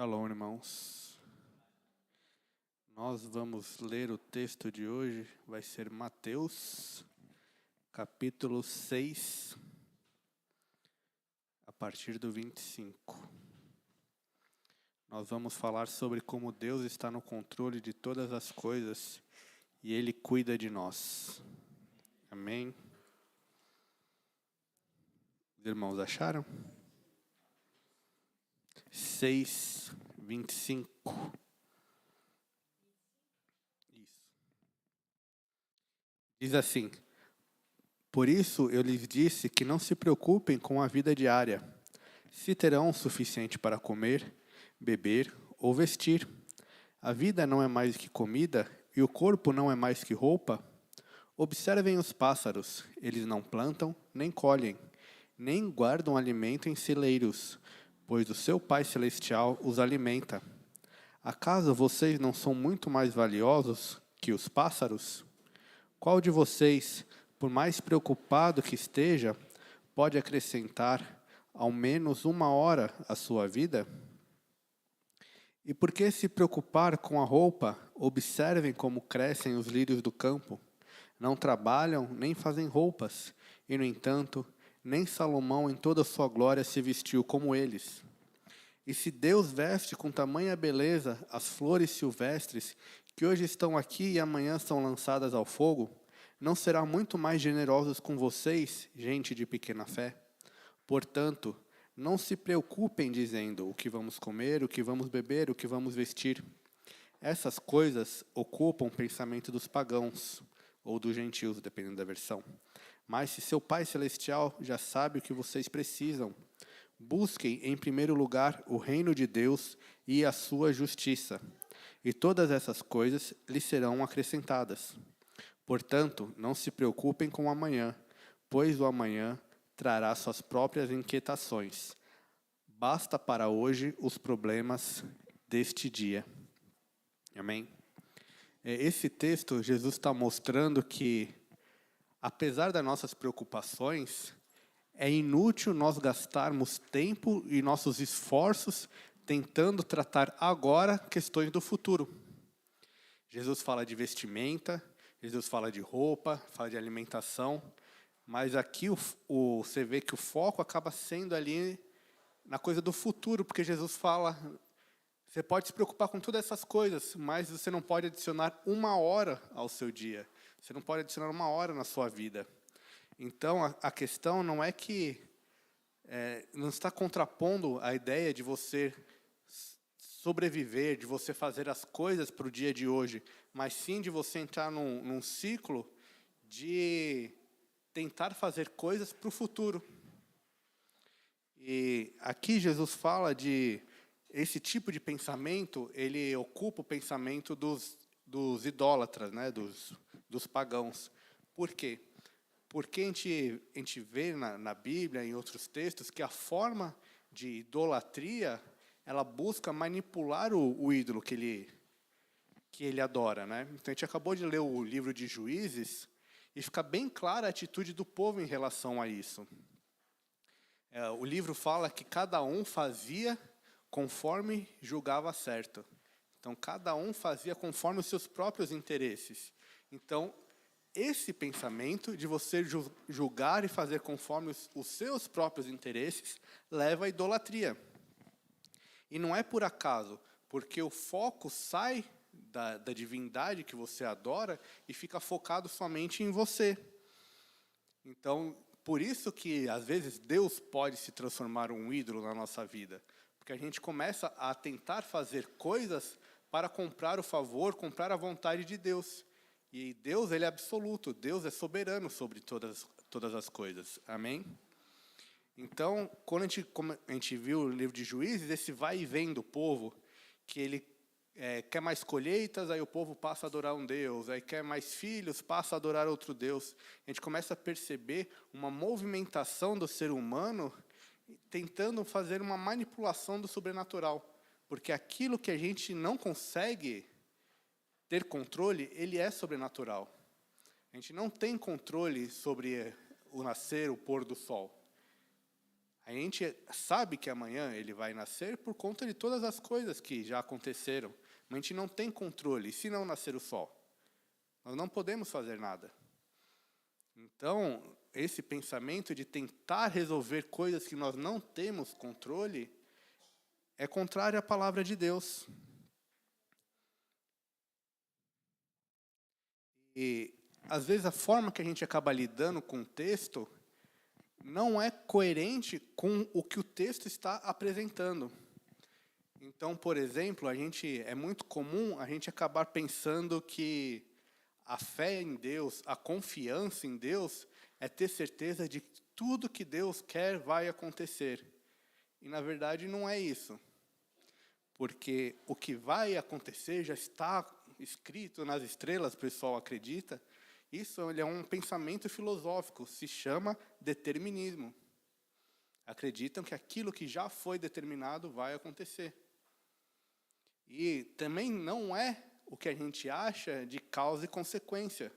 Shalom, irmãos. Nós vamos ler o texto de hoje, vai ser Mateus, capítulo 6, a partir do 25. Nós vamos falar sobre como Deus está no controle de todas as coisas e Ele cuida de nós. Amém? Os irmãos acharam? 6, 25. Isso. Diz assim: Por isso eu lhes disse que não se preocupem com a vida diária, se terão o suficiente para comer, beber ou vestir. A vida não é mais que comida e o corpo não é mais que roupa? Observem os pássaros, eles não plantam nem colhem, nem guardam alimento em celeiros, pois o seu Pai Celestial os alimenta. Acaso vocês não são muito mais valiosos que os pássaros? Qual de vocês, por mais preocupado que esteja, pode acrescentar ao menos 1 hora à sua vida? E por que se preocupar com a roupa? Observem como crescem os lírios do campo. Não trabalham nem fazem roupas, e, no entanto, nem Salomão em toda a sua glória se vestiu como eles. E se Deus veste com tamanha beleza as flores silvestres, que hoje estão aqui e amanhã são lançadas ao fogo, não será muito mais generoso com vocês, gente de pequena fé? Portanto, não se preocupem dizendo o que vamos comer, o que vamos beber, o que vamos vestir. Essas coisas ocupam o pensamento dos pagãos, ou dos gentios, dependendo da versão. Mas se seu Pai Celestial já sabe o que vocês precisam, busquem em primeiro lugar o reino de Deus e a sua justiça, e todas essas coisas lhes serão acrescentadas. Portanto, não se preocupem com o amanhã, pois o amanhã trará suas próprias inquietações. Basta para hoje os problemas deste dia. Amém? Esse texto, Jesus está mostrando que, apesar das nossas preocupações, é inútil nós gastarmos tempo e nossos esforços tentando tratar agora questões do futuro. Jesus fala de vestimenta, Jesus fala de roupa, fala de alimentação, mas aqui você vê que o foco acaba sendo ali na coisa do futuro, porque Jesus fala, você pode se preocupar com todas essas coisas, mas você não pode adicionar 1 hora ao seu dia. Você não pode adicionar 1 hora na sua vida. Então, a questão não é que não está contrapondo a ideia de você sobreviver, de você fazer as coisas para o dia de hoje, mas sim de você entrar num ciclo de tentar fazer coisas para o futuro. E aqui Jesus fala de esse tipo de pensamento, ele ocupa o pensamento dos idólatras, né, dos pagãos. Por quê? Porque a gente vê na Bíblia, em outros textos, que a forma de idolatria, ela busca manipular o ídolo que ele adora, né? Então, a gente acabou de ler o livro de Juízes, e fica bem clara a atitude do povo em relação a isso. O livro fala que cada um fazia conforme julgava certo. Então, cada um fazia conforme os seus próprios interesses. Então, esse pensamento de você julgar e fazer conforme os seus próprios interesses leva à idolatria. E não é por acaso, porque o foco sai da divindade que você adora e fica focado somente em você. Então, por isso que, às vezes, Deus pode se transformar um ídolo na nossa vida. Porque a gente começa a tentar fazer coisas para comprar o favor, comprar a vontade de Deus. E Deus, ele é absoluto, Deus é soberano sobre todas as coisas. Amém? Então, quando a gente viu o livro de Juízes, esse vai e vem do povo, que ele quer mais colheitas, aí o povo passa a adorar um Deus, aí quer mais filhos, passa a adorar outro Deus. A gente começa a perceber uma movimentação do ser humano tentando fazer uma manipulação do sobrenatural. Porque aquilo que a gente não consegue ter controle, ele é sobrenatural. A gente não tem controle sobre o nascer, o pôr do sol. A gente sabe que amanhã ele vai nascer por conta de todas as coisas que já aconteceram, mas a gente não tem controle. Se não nascer o sol, nós não podemos fazer nada. Então, esse pensamento de tentar resolver coisas que nós não temos controle é contrário à palavra de Deus. E, às vezes, a forma que a gente acaba lidando com o texto não é coerente com o que o texto está apresentando. Então, por exemplo, é muito comum a gente acabar pensando que a fé em Deus, a confiança em Deus, é ter certeza de que tudo que Deus quer vai acontecer. E, na verdade, não é isso. Porque o que vai acontecer já está escrito nas estrelas, o pessoal acredita. Isso é um pensamento filosófico, se chama determinismo. Acreditam que aquilo que já foi determinado vai acontecer. E também não é o que a gente acha de causa e consequência.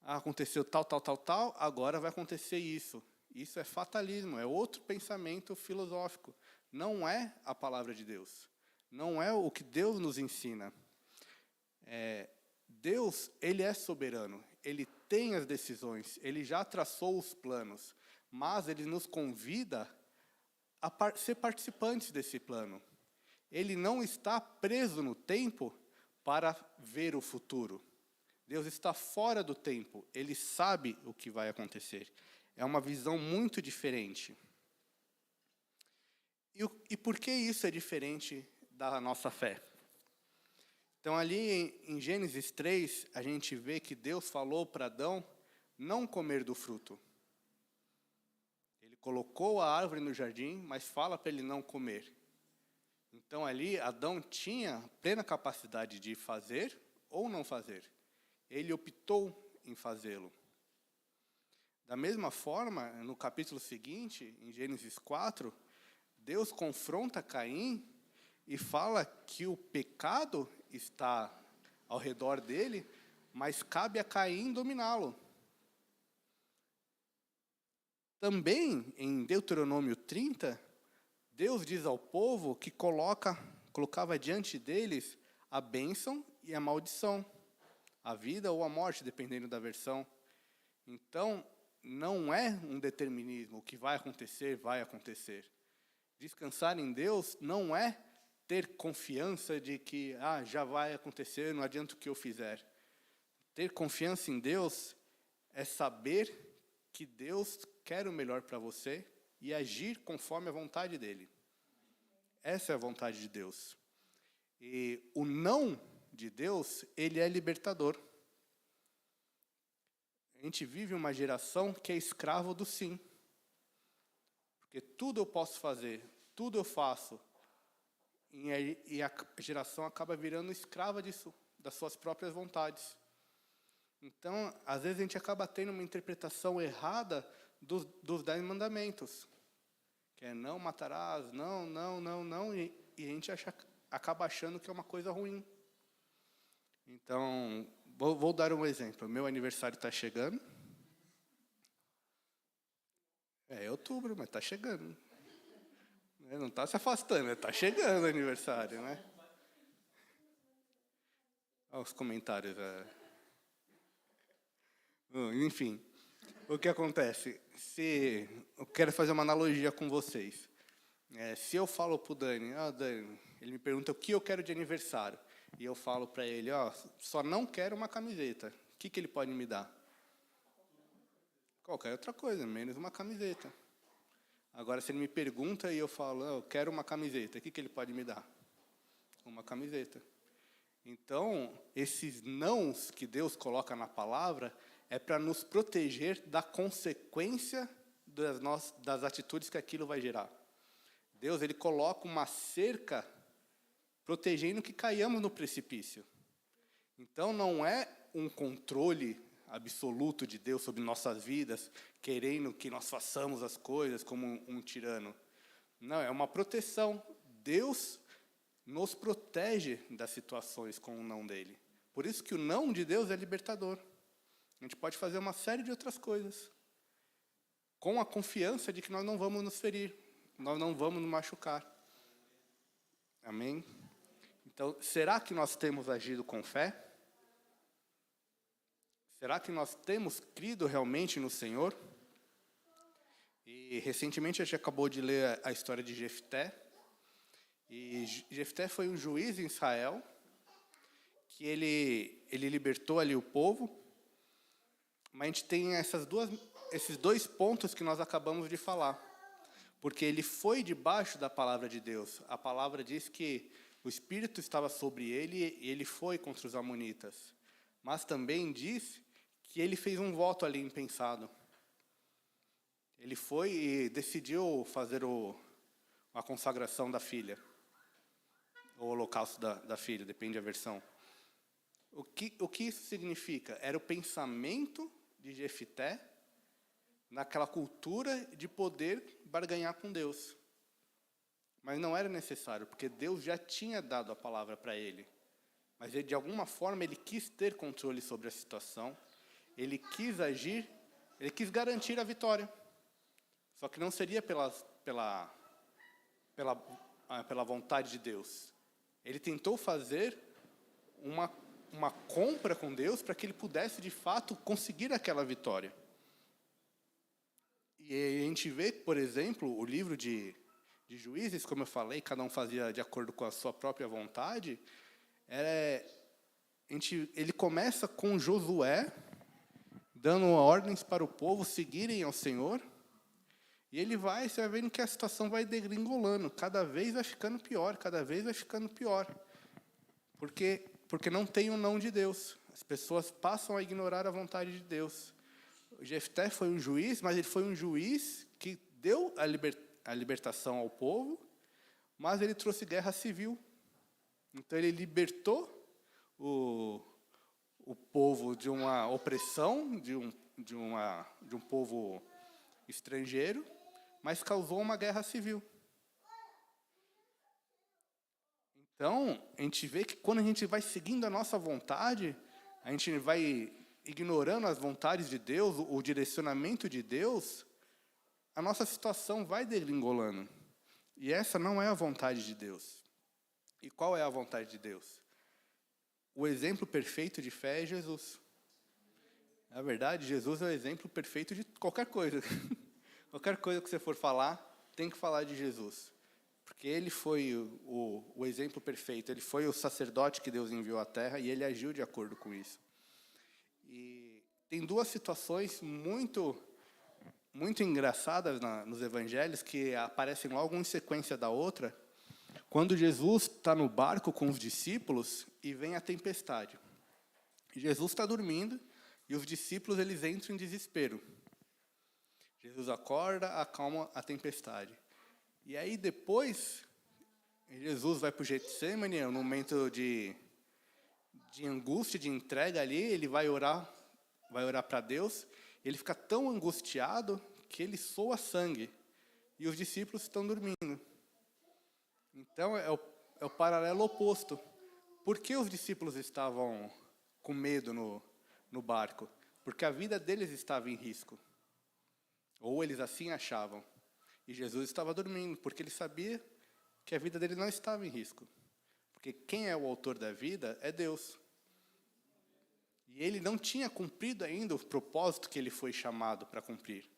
Aconteceu tal, tal, tal, tal, agora vai acontecer isso. Isso é fatalismo, é outro pensamento filosófico. Não é a palavra de Deus. Não é o que Deus nos ensina. Deus, ele é soberano. Ele tem as decisões. Ele já traçou os planos. Mas ele nos convida a ser participantes desse plano. Ele não está preso no tempo para ver o futuro. Deus está fora do tempo. Ele sabe o que vai acontecer. É uma visão muito diferente. E por que isso é diferente da nossa fé? Então, ali em Gênesis 3, a gente vê que Deus falou para Adão não comer do fruto. Ele colocou a árvore no jardim, mas fala para ele não comer. Então, ali, Adão tinha plena capacidade de fazer ou não fazer. Ele optou em fazê-lo. Da mesma forma, no capítulo seguinte, em Gênesis 4, Deus confronta Caim e fala que o pecado está ao redor dele, mas cabe a Caim dominá-lo. Também, em Deuteronômio 30, Deus diz ao povo que colocava diante deles a bênção e a maldição, a vida ou a morte, dependendo da versão. Então, não é um determinismo, o que vai acontecer, vai acontecer. Descansar em Deus não é ter confiança de que já vai acontecer, não adianta o que eu fizer. Ter confiança em Deus é saber que Deus quer o melhor para você e agir conforme a vontade dele. Essa é a vontade de Deus. E o não de Deus, ele é libertador. A gente vive uma geração que é escravo do sim. Porque tudo eu posso fazer, tudo eu faço. E a geração acaba virando escrava disso, das suas próprias vontades. Então, às vezes a gente acaba tendo uma interpretação errada dos 10 mandamentos. Que é não matarás, não, não, não, não. E a gente acaba achando que é uma coisa ruim. Então, vou dar um exemplo. Meu aniversário está chegando. É outubro, mas está chegando. Não está se afastando, está chegando o aniversário, né? Olha os comentários. Enfim, o que acontece? Eu quero fazer uma analogia com vocês. Se eu falo para o Dani, Dani, ele me pergunta o que eu quero de aniversário. E eu falo para ele, só não quero uma camiseta. O que ele pode me dar? Qualquer outra coisa, menos uma camiseta. Agora, se ele me pergunta e eu falo, eu quero uma camiseta, o que ele pode me dar? Uma camiseta. Então, esses nãos que Deus coloca na palavra é para nos proteger da consequência das atitudes que aquilo vai gerar. Deus, ele coloca uma cerca protegendo que caiamos no precipício. Então, não é um controle absoluto de Deus sobre nossas vidas, querendo que nós façamos as coisas como um tirano. Não, é uma proteção. Deus nos protege das situações com o não dele. Por isso que o não de Deus é libertador. A gente pode fazer uma série de outras coisas. com a confiança de que nós não vamos nos ferir, nós não vamos nos machucar. Amém? Então, será que nós temos agido com fé? Será que nós temos crido realmente no Senhor? E recentemente a gente acabou de ler a história de Jefté. E Jefté foi um juiz em Israel, que ele libertou ali o povo. Mas a gente tem esses dois pontos que nós acabamos de falar. Porque ele foi debaixo da palavra de Deus. A palavra diz que o Espírito estava sobre ele e ele foi contra os amonitas. Mas também diz que ele fez um voto ali impensado. Ele foi e decidiu fazer a consagração da filha. O holocausto da filha, depende da versão. O que isso significa? Era o pensamento de Jefté naquela cultura de poder barganhar com Deus. Mas não era necessário, porque Deus já tinha dado a palavra para ele. Mas ele, de alguma forma ele quis ter controle sobre a situação, ele quis agir, ele quis garantir a vitória. Só que não seria pela vontade de Deus. Ele tentou fazer uma compra com Deus para que ele pudesse, de fato, conseguir aquela vitória. E a gente vê, por exemplo, o livro de Juízes, como eu falei, cada um fazia de acordo com a sua própria vontade. Ele começa com Josué, dando ordens para o povo seguirem ao Senhor. E você vai vendo que a situação vai degringolando. Cada vez vai ficando pior, cada vez vai ficando pior. Porque não tem o não de Deus. As pessoas passam a ignorar a vontade de Deus. O Jefté foi um juiz, mas ele foi um juiz que deu a libertação ao povo, mas ele trouxe guerra civil. Então ele libertou o povo de uma opressão, de um povo estrangeiro, mas causou uma guerra civil. Então, a gente vê que quando a gente vai seguindo a nossa vontade, a gente vai ignorando as vontades de Deus, o direcionamento de Deus, a nossa situação vai degringolando. E essa não é a vontade de Deus. E qual é a vontade de Deus? O exemplo perfeito de fé é Jesus. Na verdade, Jesus é o exemplo perfeito de qualquer coisa. Qualquer coisa que você for falar, tem que falar de Jesus. Porque ele foi o exemplo perfeito, ele foi o sacerdote que Deus enviou à terra e ele agiu de acordo com isso. E tem duas situações muito engraçadas nos evangelhos que aparecem logo em sequência da outra, quando Jesus está no barco com os discípulos e vem a tempestade. Jesus está dormindo e os discípulos eles entram em desespero. Jesus acorda, acalma a tempestade. E aí depois, Jesus vai para o Getsemane, é um momento de angústia, de entrega ali, ele vai orar para Deus, ele fica tão angustiado que ele soa sangue, e os discípulos estão dormindo. Então é o paralelo oposto. Por que os discípulos estavam com medo no barco? Porque a vida deles estava em risco. Ou eles assim achavam. E Jesus estava dormindo, porque ele sabia que a vida dele não estava em risco. Porque quem é o autor da vida é Deus. E ele não tinha cumprido ainda o propósito que ele foi chamado para cumprir.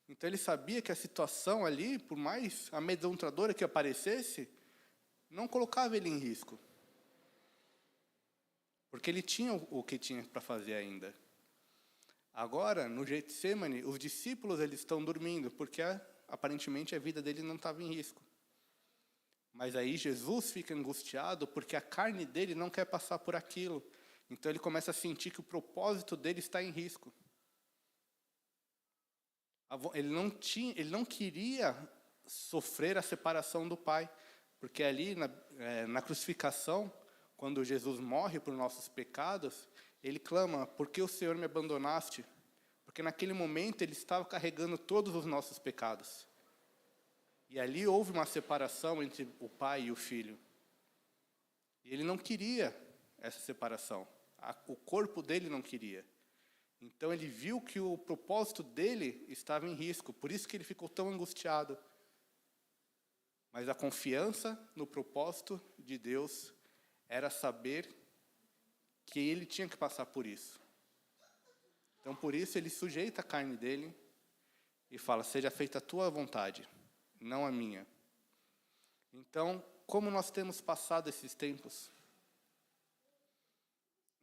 Então ele sabia que a situação ali, por mais amedrontadora que aparecesse, não colocava ele em risco. Porque ele tinha o que tinha para fazer ainda. Agora, no Getsemane, os discípulos eles estão dormindo, porque aparentemente a vida dele não estava em risco. Mas aí Jesus fica angustiado porque a carne dele não quer passar por aquilo. Então ele começa a sentir que o propósito dele está em risco. Ele não queria sofrer a separação do Pai, porque ali na crucificação, quando Jesus morre por nossos pecados, ele clama: por que o Senhor me abandonaste? Porque naquele momento ele estava carregando todos os nossos pecados. E ali houve uma separação entre o Pai e o Filho. E ele não queria essa separação. O corpo dele não queria. Então ele viu que o propósito dele estava em risco, por isso que ele ficou tão angustiado. Mas a confiança no propósito de Deus era saber que ele tinha que passar por isso. Então por isso ele sujeita a carne dele e fala: seja feita a tua vontade, não a minha. Então, como nós temos passado esses tempos?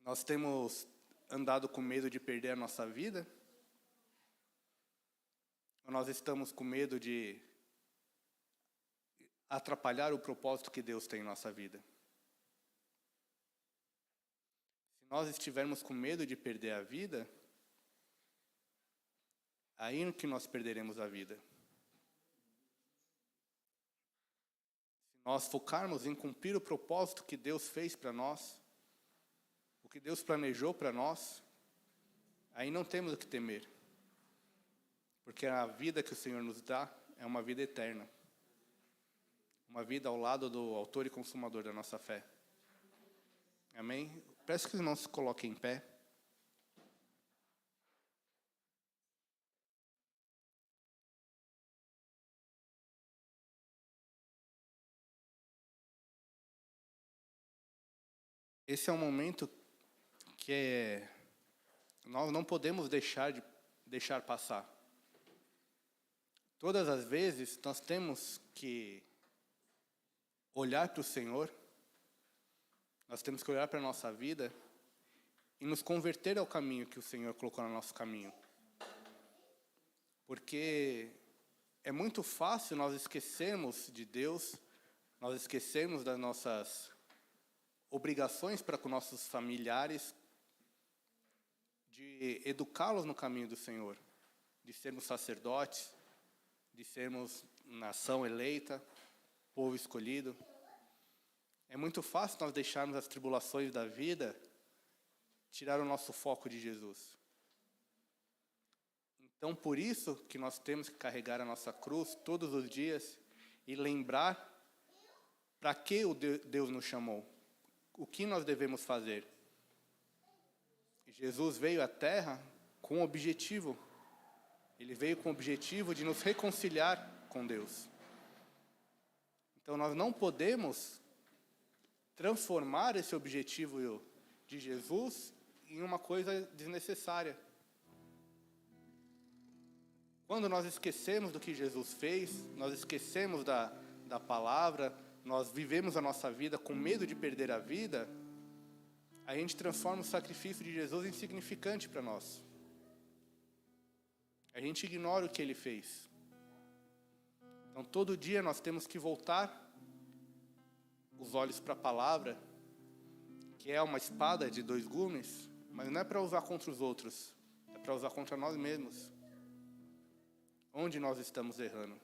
Nós temos andado com medo de perder a nossa vida? Ou nós estamos com medo de atrapalhar o propósito que Deus tem em nossa vida? Se nós estivermos com medo de perder a vida, aí é que nós perderemos a vida. Se nós focarmos em cumprir o propósito que Deus fez para nós, o que Deus planejou para nós, aí não temos o que temer. Porque a vida que o Senhor nos dá é uma vida eterna. Uma vida ao lado do autor e consumador da nossa fé. Amém? Peço que os irmãos se coloquem em pé. Esse é um momento que nós não podemos deixar passar. Todas as vezes nós temos que olhar para o Senhor, nós temos que olhar para a nossa vida e nos converter ao caminho que o Senhor colocou no nosso caminho. Porque é muito fácil nós esquecermos de Deus, nós esquecermos das nossas obrigações para com nossos familiares, de educá-los no caminho do Senhor, de sermos sacerdotes, de sermos nação eleita, povo escolhido. É muito fácil nós deixarmos as tribulações da vida tirar o nosso foco de Jesus. Então, por isso que nós temos que carregar a nossa cruz todos os dias e lembrar para que Deus nos chamou, o que nós devemos fazer. Jesus veio à Terra com um objetivo. Ele veio com o objetivo de nos reconciliar com Deus. Então nós não podemos transformar esse objetivo de Jesus em uma coisa desnecessária. Quando nós esquecemos do que Jesus fez, nós esquecemos da palavra, nós vivemos a nossa vida com medo de perder a vida, a gente transforma o sacrifício de Jesus insignificante para nós. A gente ignora o que Ele fez. Então, todo dia nós temos que voltar os olhos para a palavra, que é uma espada de 2 gumes, mas não é para usar contra os outros, é para usar contra nós mesmos. Onde nós estamos errando?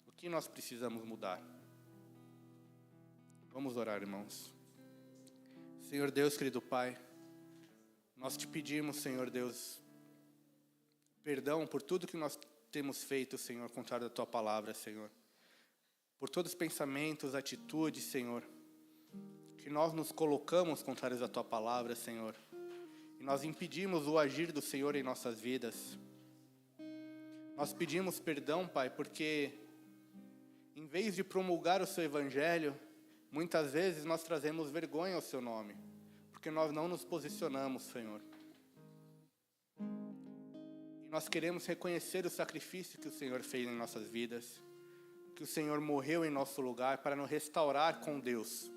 O que nós precisamos mudar? Vamos orar, irmãos. Senhor Deus, querido Pai, nós te pedimos, Senhor Deus, perdão por tudo que nós temos feito, Senhor, contrário da Tua palavra, Senhor. Por todos os pensamentos, atitudes, Senhor, que nós nos colocamos contrários à Tua palavra, Senhor. E nós impedimos o agir do Senhor em nossas vidas. Nós pedimos perdão, Pai, porque em vez de promulgar o Seu Evangelho, muitas vezes nós trazemos vergonha ao Seu nome, porque nós não nos posicionamos, Senhor. E nós queremos reconhecer o sacrifício que o Senhor fez em nossas vidas, que o Senhor morreu em nosso lugar para nos restaurar com Deus.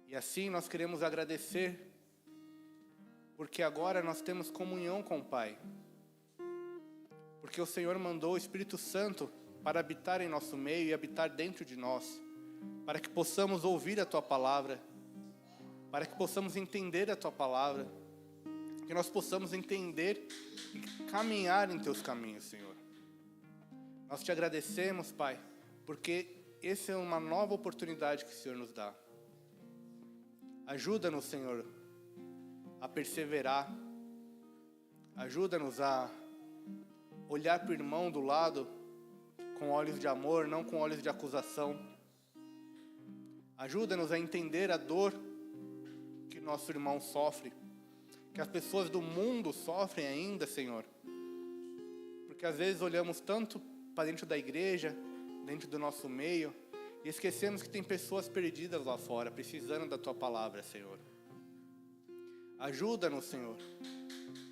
E assim nós queremos agradecer, porque agora nós temos comunhão com o Pai. Porque o Senhor mandou o Espírito Santo para habitar em nosso meio e habitar dentro de nós, para que possamos ouvir a Tua palavra, para que possamos entender a Tua palavra, que nós possamos entender e caminhar em Teus caminhos, Senhor. Nós te agradecemos, Pai, porque essa é uma nova oportunidade que o Senhor nos dá. Ajuda-nos, Senhor, a perseverar. Ajuda-nos a olhar para o irmão do lado com olhos de amor, não com olhos de acusação. Ajuda-nos a entender a dor que nosso irmão sofre. que as pessoas do mundo sofrem ainda, Senhor. Porque às vezes olhamos tanto para dentro da igreja, dentro do nosso meio, e esquecemos que tem pessoas perdidas lá fora, precisando da Tua palavra, Senhor. Ajuda-nos, Senhor,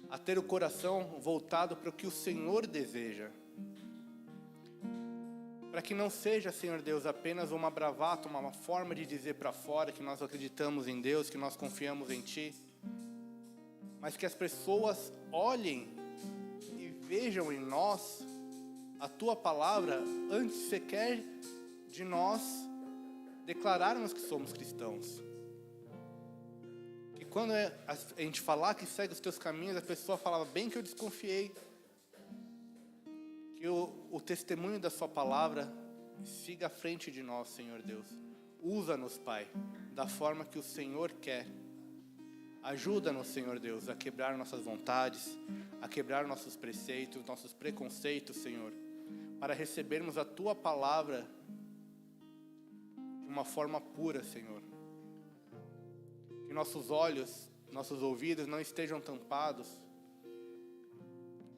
a ter o coração voltado para o que o Senhor deseja. Para que não seja, Senhor Deus, apenas uma bravata, uma forma de dizer para fora que nós acreditamos em Deus, que nós confiamos em Ti, mas que as pessoas olhem e vejam em nós a Tua palavra antes sequer de nós declararmos que somos cristãos. Que quando a gente falar que segue os Teus caminhos, a pessoa falava, bem que eu desconfiei. Que o testemunho da Sua palavra siga à frente de nós, Senhor Deus. Usa-nos, Pai, da forma que o Senhor quer. Ajuda-nos, Senhor Deus, a quebrar nossas vontades, a quebrar nossos preceitos, nossos preconceitos, Senhor, para recebermos a Tua palavra de uma forma pura, Senhor. Que nossos olhos, nossos ouvidos não estejam tampados,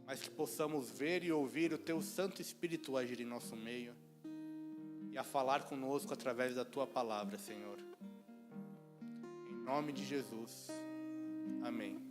mas que possamos ver e ouvir o Teu Santo Espírito agir em nosso meio e a falar conosco através da Tua palavra, Senhor. Em nome de Jesus. Amém.